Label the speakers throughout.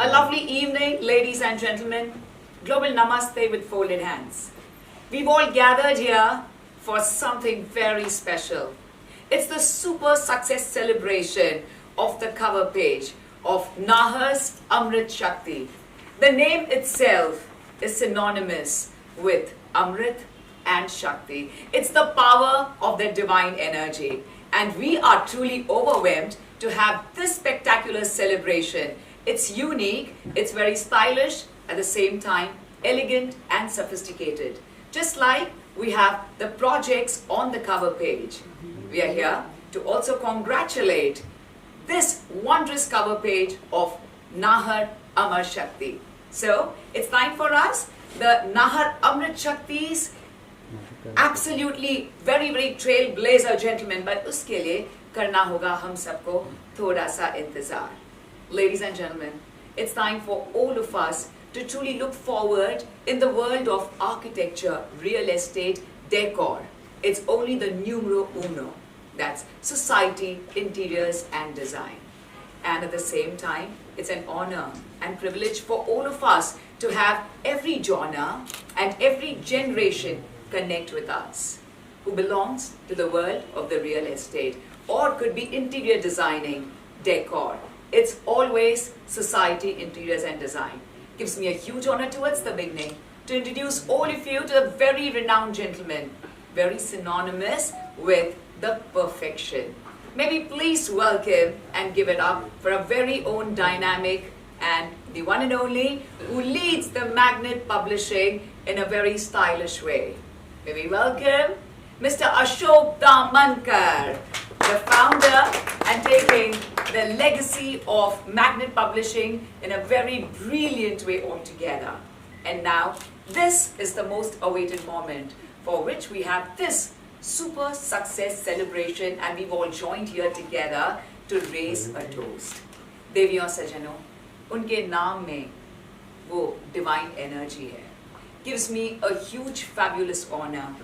Speaker 1: A lovely evening, ladies and gentlemen. Global Namaste with folded hands. We've all gathered here for something very special. It's the super success celebration of the cover page of Nahar's Amrit Shakti. The name itself is synonymous with Amrit and Shakti. It's the power of the divine energy. And we are truly overwhelmed to have this spectacular celebration. It's unique, it's very stylish, at the same time elegant and sophisticated. Just like we have the projects on the cover page. We are here to also congratulate this wondrous cover page of Nahar Amar Shakti. So it's time for us, the Nahar Amrit Shaktis, absolutely very trailblazer gentlemen, but uske liye karna hoga hum sabko thoda sa intezar. Ladies and gentlemen, it's time for all of us to truly look forward in the world of architecture, real estate, decor. It's only the numero uno. That's society, interiors and design. And at the same time, it's an honor and privilege for all of us to have every genre and every generation connect with us, who belongs to the world of the real estate or could be interior designing, decor. It's always society, interiors and design. Gives me a huge honor towards the beginning to introduce all of you to a very renowned gentleman, very synonymous with the perfection. Maybe please welcome and give it up for a very own dynamic and the one and only who leads the Magnet Publishing in a very stylish way. May we welcome Mr. Ashok Damankar, the founder and taking the legacy of Magnet Publishing in a very brilliant way altogether. And now, this is the most awaited moment for which we have this super success celebration and we've all joined here together to raise a toast. Deviyon Sajano, unke naam mein wo divine energy hai. Gives me a huge fabulous honor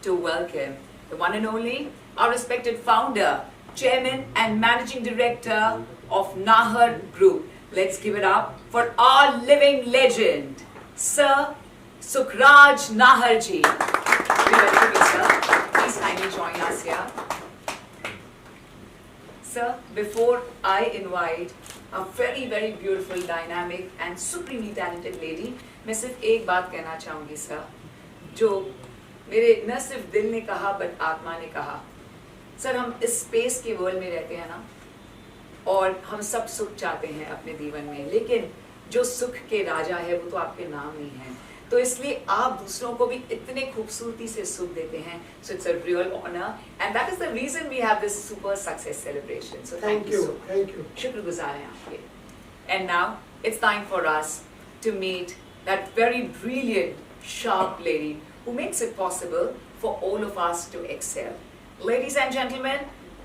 Speaker 1: to welcome the one and only, our respected founder, chairman and managing director of Nahar Group. Let's give it up for our living legend, Sir Sukhraj Nahar ji. We welcome you, sir. Please kindly join us here. Sir, before I invite a very beautiful, dynamic and supremely talented lady, मैं सिर्फ एक बात कहना चाहूँगी sir, जो मेरे न सिर्फ दिल ने कहा बट आत्मा ने कहा. सर, हम इस स्पेस के वर्ल्ड में रहते हैं ना, और हम सब सुख चाहते हैं अपने जीवन में, लेकिन जो सुख के राजा है वो तो आपके नाम नहीं है. तो इसलिए आप दूसरों को भी इतने खूबसूरती से सुख देते हैं. So it's a real honor and that is the reason we have this super success celebration. So thank you so much.
Speaker 2: Thank you.
Speaker 1: शुक्रगुजार हैं आपके. And now it's time for us to meet that very brilliant, sharp lady who makes it possible for all of us to excel. Ladies and gentlemen,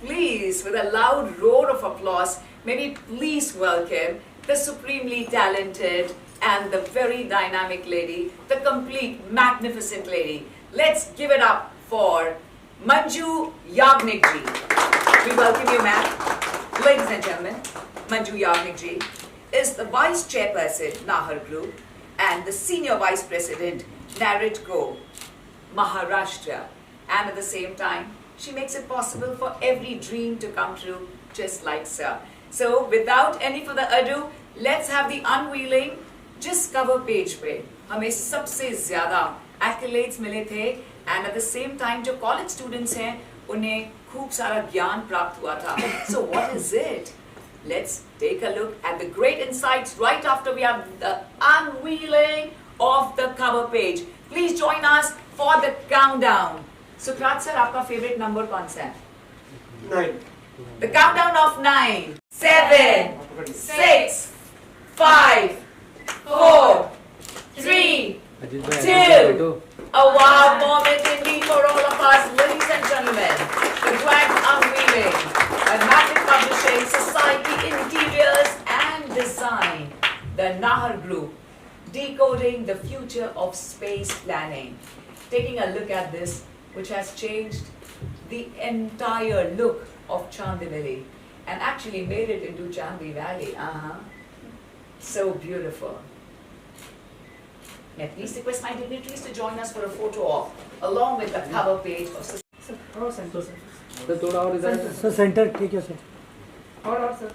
Speaker 1: please, with a loud roar of applause, may we please welcome the supremely talented and the very dynamic lady, the complete, magnificent lady. Let's give it up for Manju Yagnik ji. We welcome you, ma'am. Ladies and gentlemen, Manju Yagnik ji is the Vice Chairperson, Nahar Group, and the Senior Vice President, Narrate-Co, Maharashtra. And at the same time, she makes it possible for every dream to come true, just like sir. So without any further ado, let's have the unveiling. जिस cover page पे हमें सबसे ज़्यादा accolades मिले थे and at the same time जो college students हैं उन्हें खूब सारा ज्ञान प्राप्त हुआ था. So what is it? Let's take a look at the great insights right after we have the unveiling of the cover page. Please join us for the countdown. Sukhraj sir, आपका favorite number कौन सा है?
Speaker 2: 9.
Speaker 1: The countdown of 9, 7, 6, 5, 4, 3, 2. A wow moment indeed for all of us, ladies and gentlemen. The grand unveiling by Magnet Publishing, Society, Interiors and Design. The Nahar Group, decoding the future of space planning. Taking a look at this, which has changed the entire look of Chandivali and actually made it into Chandi Valley. So beautiful. May I please request my dignitaries to join us for a photo op, along with the cover page of
Speaker 2: sir थोड़ा centre sir
Speaker 3: sir थोड़ा और इधर
Speaker 2: sir centre ठीक है sir और sir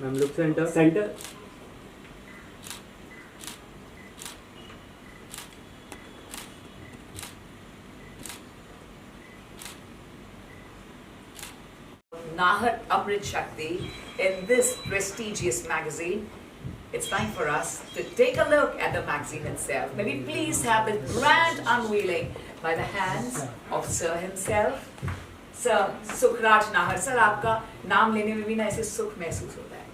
Speaker 3: ma'am look centre centre
Speaker 1: Nahar Amrit Shakti in this prestigious magazine. It's time for us to take a look at the magazine itself. May we please have the grand unveiling by the hands of Sir himself. Sir Sukhraj Nahar. Sir, आपका नाम लेने में भी ना ऐसे सुख महसूस होता है.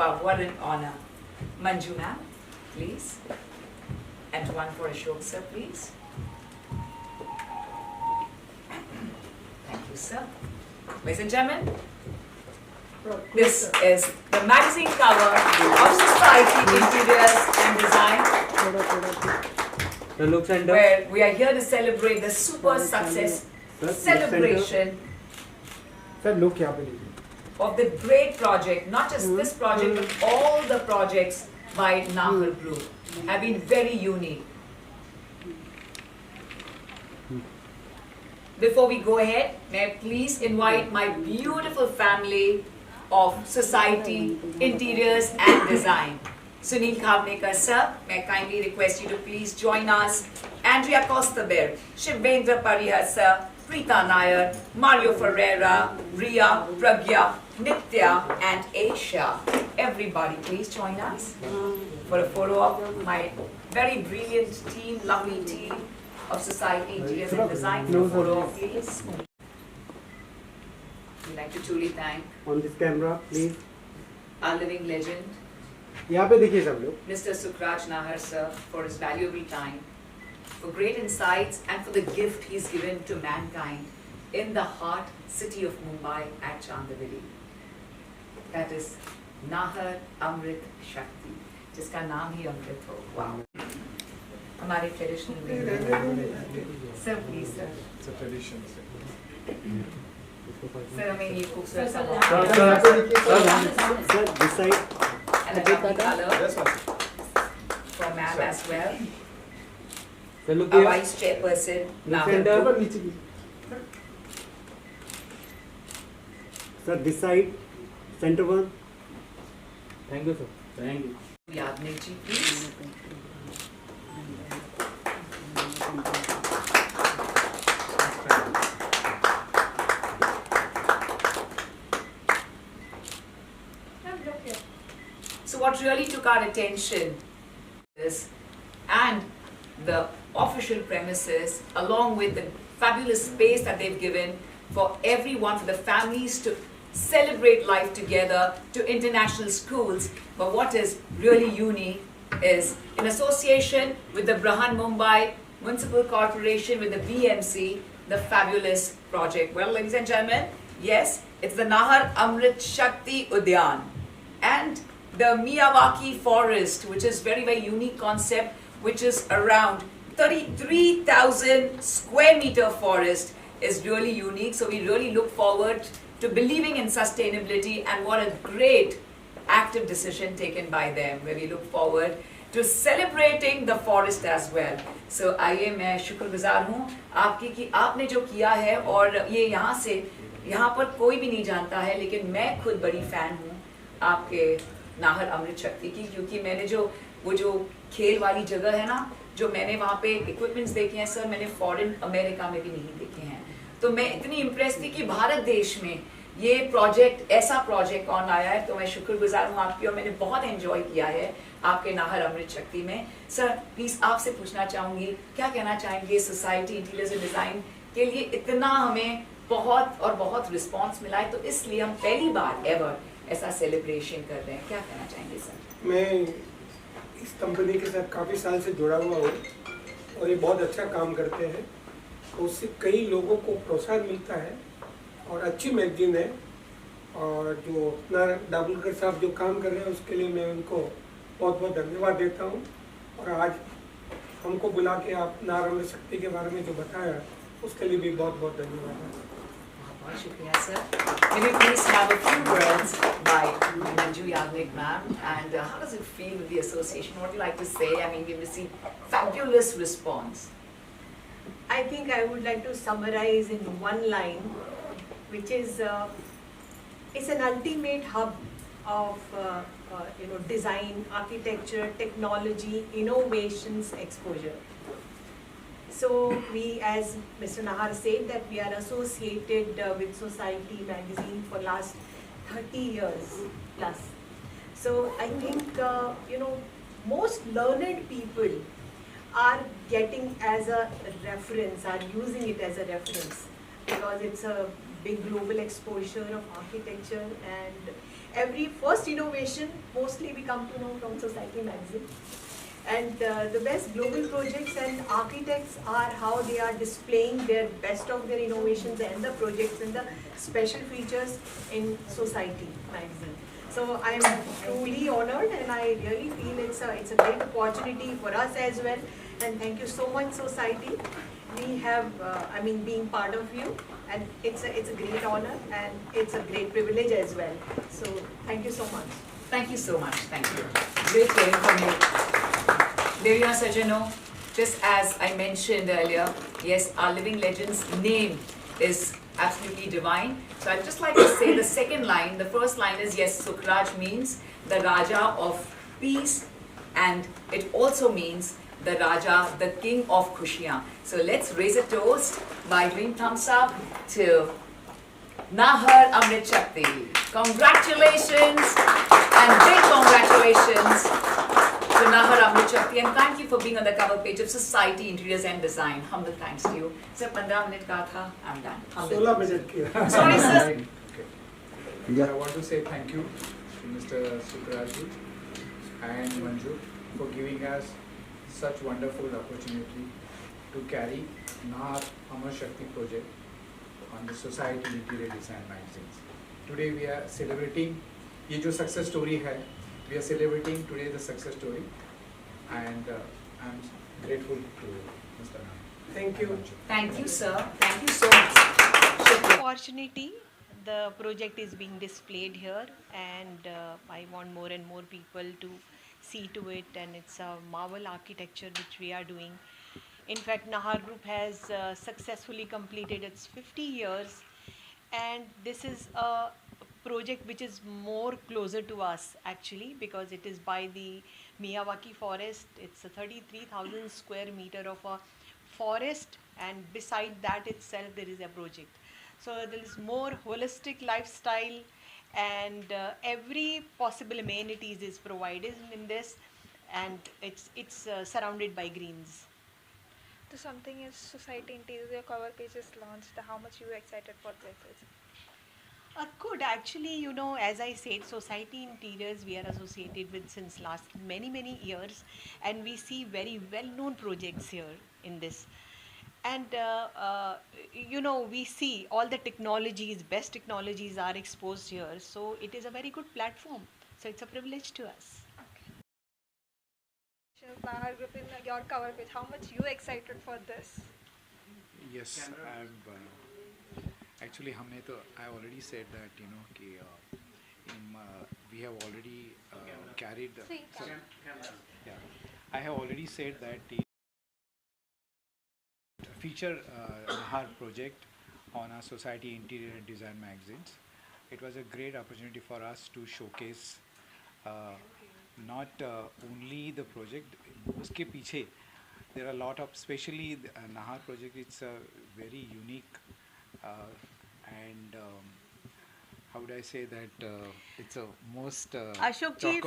Speaker 1: Wow, what an honor. Manju ma'am, please. And one for Ashok sir, please. Thank you, sir. Ladies and gentlemen, this is the magazine cover of Society Interiors and Design,
Speaker 3: sir look centre
Speaker 1: where we are here to celebrate the super success celebration
Speaker 2: sir look यहाँ पे लीजिए
Speaker 1: of the great project. Not just this project, but all the projects by Nahar Group have been very unique. Before we go ahead, may I please invite my beautiful family of Society Interiors and Design. Sunil Khavnekar sir, may I kindly request you to please join us. Andrea Costabel, Shivendra Parihar sir, Preeta Nair, Mario Ferreira, Ria, Pragya, Nitya and Aisha. Everybody please join us for a photo of my very brilliant team, lovely team of Society Interiors and Design. For a photo op, please. We'd like to truly thank
Speaker 3: on this camera please
Speaker 1: our living legend,
Speaker 3: यहाँ पे देखिए सब लोग
Speaker 1: Mr. Sukhraj Nahar sir, for his valuable time, for great insights and for the gift he's given to mankind in the heart city of Mumbai at Chandivali. That is Nahar Amrit Shakti, जिसका नाम ही अमृत हो. Wow. हमारे traditional में sir please sir
Speaker 2: tradition से
Speaker 1: sir हमें ये खूबसूरत सा
Speaker 3: sir this side
Speaker 1: and a lovely color from ma'am as well.
Speaker 3: Sir look
Speaker 1: Our vice chairperson Nahar.
Speaker 3: Centre
Speaker 2: नीचे की
Speaker 3: sir this side centre one thank you sir thank you
Speaker 1: Yadnik ji, please. So what really took our attention is, and the official premises, along with the fabulous space that they've given for everyone, for the families to celebrate life together, to international schools. But what is really unique is, in association with the Brahan Mumbai Municipal Corporation, with the BMC, the fabulous project. Well, ladies and gentlemen, yes, it's the Nahar Amrit Shakti Udyan and the Miyawaki Forest, which is very, very unique concept, which is around 33,000 square meter forest, is really unique. So we really look forward to believing in sustainability, and what a great active decision taken by them, where we look forward to celebrating the forest as well. So आइए मैं शुक्रगुजार हूँ आपकी कि आपने जो किया है, और ये यहाँ पर कोई भी नहीं जानता है, लेकिन मैं खुद बड़ी फैन हूँ आपके नाहर अमृत शक्ति की, क्योंकि मैंने वो जो खेल वाली जगह है ना, जो मैंने वहाँ पे इक्विपमेंट्स देखे हैं सर, मैंने फॉरेन अमेरिका में भी नहीं देखे हैं. तो मैं इतनी इम्प्रेस थी कि भारत देश में ये प्रोजेक्ट, ऐसा प्रोजेक्ट कौन आया है. तो मैं शुक्रगुजार हूँ आपकी, और मैंने बहुत एंजॉय किया है आपके नाहर अमृत शक्ति में. सर प्लीज आपसे पूछना चाहूँगी, क्या कहना चाहेंगे सोसाइटी इंटीरियर्स एंड डिजाइन के लिए इतना हमें बहुत और बहुत रिस्पॉन्स मिला है, तो इसलिए हम पहली बार एवर ऐसा सेलिब्रेशन कर रहे हैं. क्या कहना चाहेंगे सर?
Speaker 4: मैं इस कंपनी के साथ काफ़ी साल से जुड़ा हुआ हूँ, और ये बहुत अच्छा काम करते हैं. तो उससे कई लोगों को प्रोत्साहन मिलता है, और अच्छी मैगजीन है. और जो अपना दाभोलकर साहब जो काम कर रहे हैं, उसके लिए मैं उनको बहुत बहुत धन्यवाद देता हूँ. और आज हमको बुला के आप नाहर अमृत शक्ति के बारे में जो बताया, उसके लिए भी बहुत बहुत धन्यवाद.
Speaker 1: बहुत शुक्रिया sir. May we please have a few words by Manju Yagnik ma'am, and how does it feel with the association? What do you like to say? I mean, we've received fabulous response.
Speaker 5: I think I would like to summarize in one line, which is it's an ultimate hub of design, architecture, technology, innovations, exposure. So we, as Mr. Nahar said, that we are associated with Society magazine for last 30 years plus. So I think most learned people are getting as a reference, are using it as a reference, because it's a big global exposure of architecture, and every first innovation mostly we come to know from Society magazine. And the best global projects and architects are how they are displaying their best of their innovations and the projects and the special features in Society magazine. So I am truly honored, and I really feel it's a great opportunity for us as well. And thank you so much, Society. We have, being part of you, and it's a great honor and it's a great privilege as well. So thank you so much.
Speaker 1: Thank you so much. Thank you. Great hearing from you. Devya Sajano, just as I mentioned earlier, yes, our living legend's name is absolutely divine. So I'd just like to say the second line. The first line is, yes, Sukhraj means the Raja of peace, and it also means the Raja, the king of Khushiyan. So let's raise a toast by doing thumbs up to Nahar Amrit Shakti. Congratulations and big congratulations to Nahar Amrit Shakti, and thank you for being on the cover page of Society Interiors and Design. Humble thanks to you. Sir, 15 minute ka tha, I'm done. Humble
Speaker 4: 16 minute किया.
Speaker 1: Sorry sir.
Speaker 6: I want to say thank you to Mr. Sukhraj and Manju for giving us such wonderful opportunity to carry Nahar Amrit Shakti project on the Society Interior Design magazines. Today we are celebrating ये जो success story है. We are celebrating today the success story, and I am grateful to Mr. Nahar.
Speaker 4: Thank you.
Speaker 1: Thank you sir. Thank you so much. Shukriya.
Speaker 5: Opportunity, the project is being displayed here, and I want more and more people to see to it, and it's a marvel architecture which we are doing. In fact, Nahar Group has successfully completed its 50 years, and this is a project which is more closer to us actually, because it is by the Miyawaki forest. It's a 33,000 square meter of a forest, and beside that itself there is a project. So there is more holistic lifestyle, and every possible amenities is provided in this, and it's surrounded by greens.
Speaker 7: So something is Society Interior, your cover page is launched. How much you excited for this?
Speaker 5: Good, actually, as I said, Society Interiors we are associated with since last many years, and we see very well-known projects here in this. And we see all the technologies, best technologies are exposed here, so it is a very good platform. So it's a privilege to us.
Speaker 7: Nahar Group in your cover page, how much you excited for this?
Speaker 6: Yes, actually I already said that we have already carried the I have already said that the feature Nahar project on our Society Interior and Design magazines. It was a great opportunity for us to showcase not only the project, uske piche there are a lot of, especially the Nahar project, it's a very unique and how would I say that it's a most
Speaker 5: Ashok ji,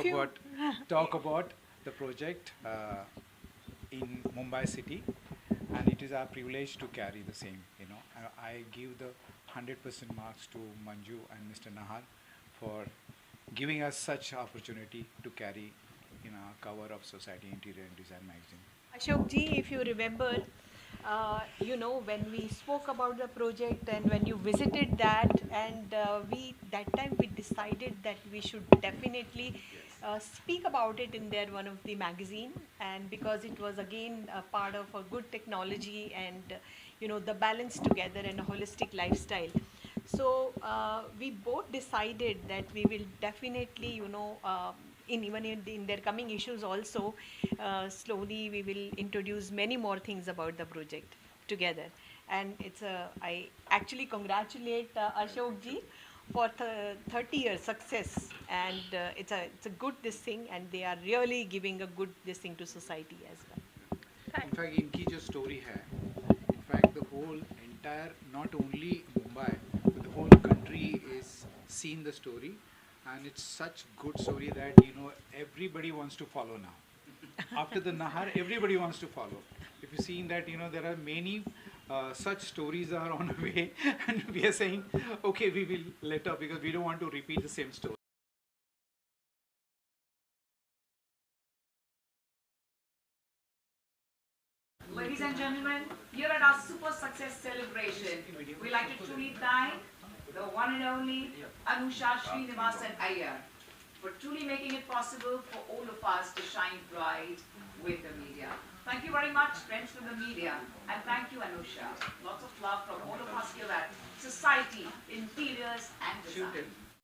Speaker 6: talk about the project in Mumbai city, and it is our privilege to carry the same. I give the 100% marks to Manju and Mr. Nahar for giving us such opportunity to carry our cover of Society Interior and Design magazine.
Speaker 5: Ashok ji, if you remember, when we spoke about the project and when you visited that, and that time we decided that we should definitely speak about it in one of the magazine, and because it was again a part of a good technology and the balance together and a holistic lifestyle. So we both decided that we will definitely, in their coming issues also, slowly we will introduce many more things about the project together. And I actually congratulate Ashok ji for 30 years success, and it's a good this thing, and they are really giving a good this thing to society as well.
Speaker 6: In fact, इनकी जो story है, in fact the whole entire, not only Mumbai, but the whole country is seen the story, and it's such good story that everybody wants to follow now. After the Nahar, everybody wants to follow. If you seen that there are many such stories are on the way, and we are saying okay, we will let up because we don't want to repeat the same story.
Speaker 1: Ladies and gentlemen, here at our super success celebration, we like to truly thank the one and only Anusha Srinivasan Iyer for truly making it possible for all of us to shine bright with the media. Thank you very much, friends from the media, and thank you, Anusha. Lots of love from all of us here at Society Interiors and Design.